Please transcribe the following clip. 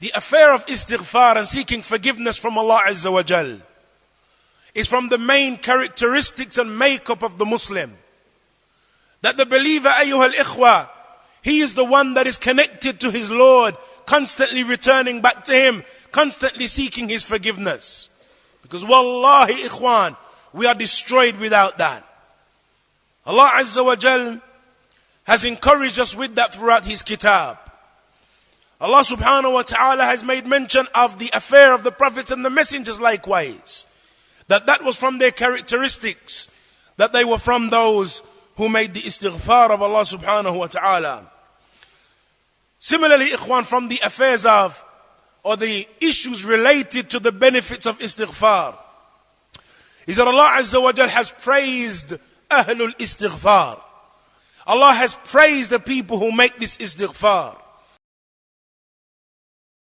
The affair of istighfar and seeking forgiveness from Allah Azza wa Jal is from the main characteristics and makeup of the Muslim. That the believer, ayyuhal ikhwa, he is the one that is connected to his Lord, constantly returning back to him, constantly seeking his forgiveness. Because wallahi ikhwan, we are destroyed without that. Allah Azza wa Jal has encouraged us with that throughout his kitab. Allah subhanahu wa ta'ala has made mention of the affair of the prophets and the messengers likewise. That was from their characteristics. That they were from those who made the istighfar of Allah subhanahu wa ta'ala. Similarly, ikhwan, from the affairs of, or the issues related to the benefits of istighfar, is that Allah Azza wa Jal has praised Ahlul Istiqfaar. Allah has praised the people who make this istighfar.